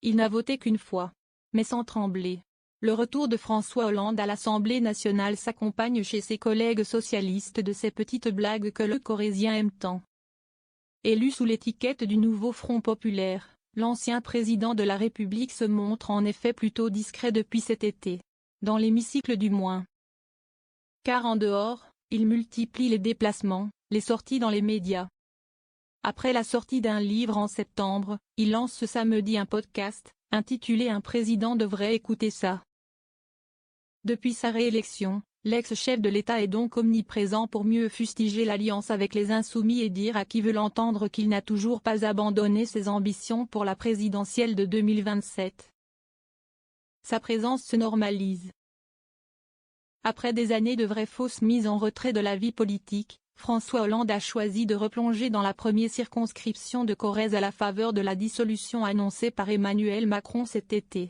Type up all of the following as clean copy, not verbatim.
Il n'a voté qu'une fois. Mais sans trembler. Le retour de François Hollande à l'Assemblée nationale s'accompagne chez ses collègues socialistes de ces petites blagues que le Corrézien aime tant. Élu sous l'étiquette du nouveau Front populaire, l'ancien président de la République se montre en effet plutôt discret depuis cet été. Dans l'hémicycle du moins. Car en dehors, il multiplie les déplacements, les sorties dans les médias. Après la sortie d'un livre en septembre, il lance ce samedi un podcast, intitulé Un président devrait écouter ça. Depuis sa réélection, l'ex-chef de l'État est donc omniprésent pour mieux fustiger l'alliance avec les Insoumis et dire à qui veut l'entendre qu'il n'a toujours pas abandonné ses ambitions pour la présidentielle de 2027. Sa présence se normalise. Après des années de vraies fausses mises en retrait de la vie politique, François Hollande a choisi de replonger dans la première circonscription de Corrèze à la faveur de la dissolution annoncée par Emmanuel Macron cet été.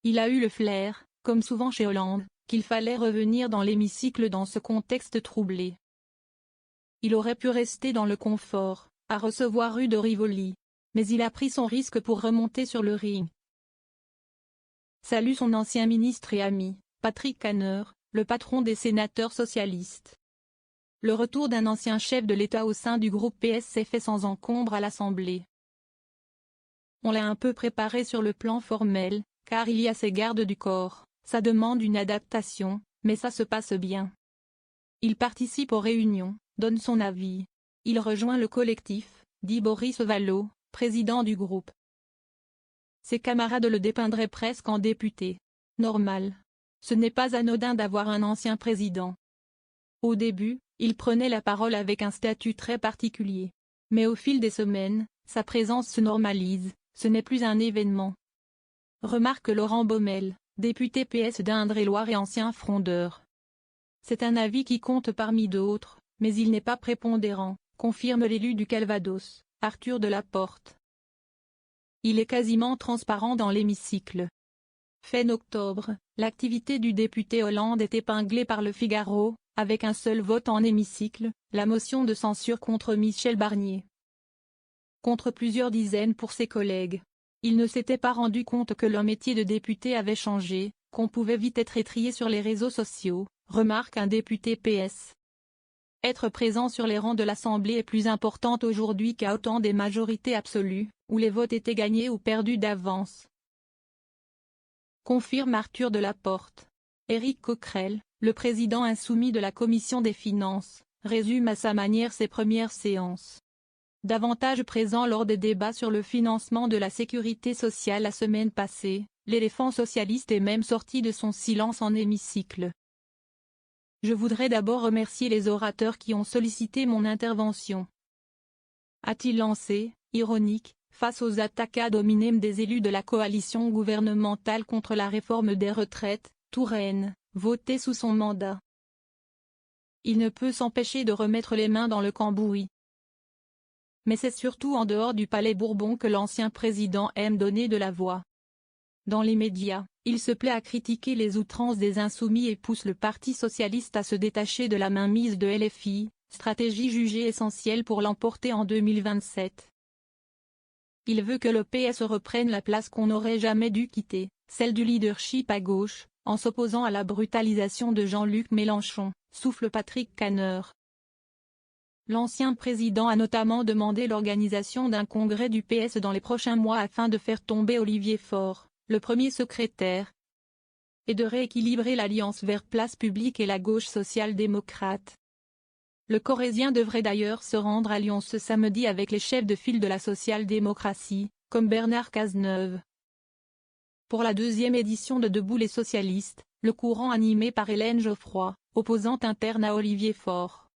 Il a eu le flair, comme souvent chez Hollande, qu'il fallait revenir dans l'hémicycle dans ce contexte troublé. Il aurait pu rester dans le confort, à recevoir rue de Rivoli, mais il a pris son risque pour remonter sur le ring. Salue son ancien ministre et ami, Patrick Kanner, le patron des sénateurs socialistes. Le retour d'un ancien chef de l'État au sein du groupe PS s'est fait sans encombre à l'Assemblée. On l'a un peu préparé sur le plan formel, car il y a ses gardes du corps, ça demande une adaptation, mais ça se passe bien. Il participe aux réunions, donne son avis. Il rejoint le collectif, dit Boris Vallaud, président du groupe. Ses camarades le dépeindraient presque en député. Normal. Ce n'est pas anodin d'avoir un ancien président. Au début, il prenait la parole avec un statut très particulier. Mais au fil des semaines, sa présence se normalise, ce n'est plus un événement. Remarque Laurent Baumel, député PS d'Indre-et-Loire et ancien frondeur. C'est un avis qui compte parmi d'autres, mais il n'est pas prépondérant, confirme l'élu du Calvados, Arthur Delaporte. Il est quasiment transparent dans l'hémicycle. Fin octobre, l'activité du député Hollande est épinglée par Le Figaro, avec un seul vote en hémicycle, la motion de censure contre Michel Barnier. Contre plusieurs dizaines pour ses collègues. Il ne s'était pas rendu compte que leur métier de député avait changé, qu'on pouvait vite être étrié sur les réseaux sociaux, remarque un député PS. Être présent sur les rangs de l'Assemblée est plus important aujourd'hui qu'à autant des majorités absolues, où les votes étaient gagnés ou perdus d'avance. Confirme Arthur Delaporte. Éric Coquerel, le président insoumis de la Commission des Finances, résume à sa manière ses premières séances. Davantage présent lors des débats sur le financement de la sécurité sociale la semaine passée, l'éléphant socialiste est même sorti de son silence en hémicycle. Je voudrais d'abord remercier les orateurs qui ont sollicité mon intervention. A-t-il lancé, ironique, face aux attaques ad hominem des élus de la coalition gouvernementale contre la réforme des retraites, Touraine, votée sous son mandat. Il ne peut s'empêcher de remettre les mains dans le cambouis. Mais c'est surtout en dehors du Palais Bourbon que l'ancien président aime donner de la voix. Dans les médias, il se plaît à critiquer les outrances des Insoumis et pousse le Parti socialiste à se détacher de la mainmise de LFI, stratégie jugée essentielle pour l'emporter en 2027. Il veut que le PS reprenne la place qu'on n'aurait jamais dû quitter, celle du leadership à gauche, en s'opposant à la brutalisation de Jean-Luc Mélenchon, souffle Patrick Kanner. L'ancien président a notamment demandé l'organisation d'un congrès du PS dans les prochains mois afin de faire tomber Olivier Faure, le premier secrétaire, et de rééquilibrer l'alliance vers Place Publique et la gauche social-démocrate. Le Corrézien devrait d'ailleurs se rendre à Lyon ce samedi avec les chefs de file de la social-démocratie, comme Bernard Cazeneuve. Pour la deuxième édition de Debout les socialistes, le courant animé par Hélène Geoffroy, opposante interne à Olivier Faure.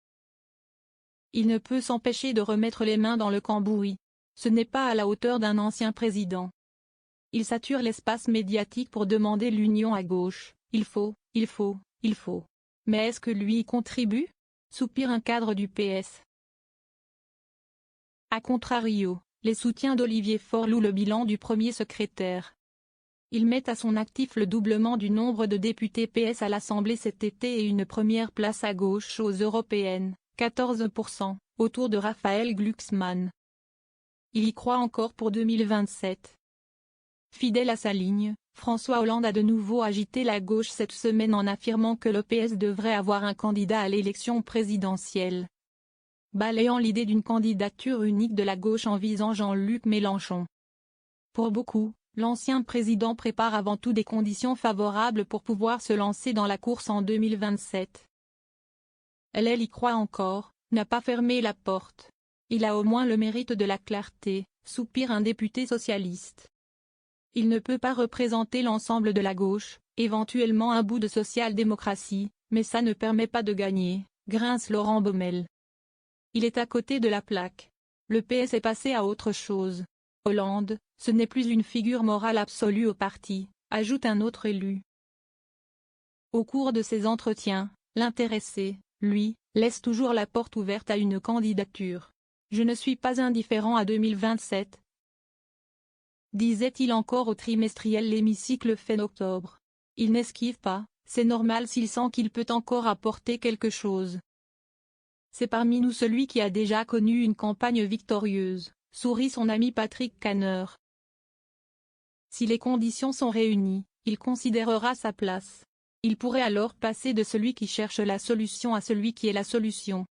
Il ne peut s'empêcher de remettre les mains dans le cambouis. Ce n'est pas à la hauteur d'un ancien président. Il sature l'espace médiatique pour demander l'union à gauche. Il faut. Mais est-ce que lui y contribue ? Soupire un cadre du PS. A contrario, les soutiens d'Olivier Faure louent le bilan du premier secrétaire. Ils mettent à son actif le doublement du nombre de députés PS à l'Assemblée cet été et une première place à gauche aux européennes, 14%, autour de Raphaël Glucksmann. Il y croit encore pour 2027. Fidèle à sa ligne, François Hollande a de nouveau agité la gauche cette semaine en affirmant que le PS devrait avoir un candidat à l'élection présidentielle, balayant l'idée d'une candidature unique de la gauche en visant Jean-Luc Mélenchon. Pour beaucoup, l'ancien président prépare avant tout des conditions favorables pour pouvoir se lancer dans la course en 2027. Elle y croit encore, n'a pas fermé la porte. Il a au moins le mérite de la clarté, soupire un député socialiste. Il ne peut pas représenter l'ensemble de la gauche, éventuellement un bout de social-démocratie, mais ça ne permet pas de gagner, grince Laurent Baumel. Il est à côté de la plaque. Le PS est passé à autre chose. Hollande, ce n'est plus une figure morale absolue au parti, ajoute un autre élu. Au cours de ses entretiens, l'intéressé, lui, laisse toujours la porte ouverte à une candidature. Je ne suis pas indifférent à 2027, disait-il encore au trimestriel L'Hémicycle fin octobre. Il n'esquive pas, c'est normal s'il sent qu'il peut encore apporter quelque chose. C'est parmi nous celui qui a déjà connu une campagne victorieuse, sourit son ami Patrick Kanner. Si les conditions sont réunies, il considérera sa place. Il pourrait alors passer de celui qui cherche la solution à celui qui est la solution.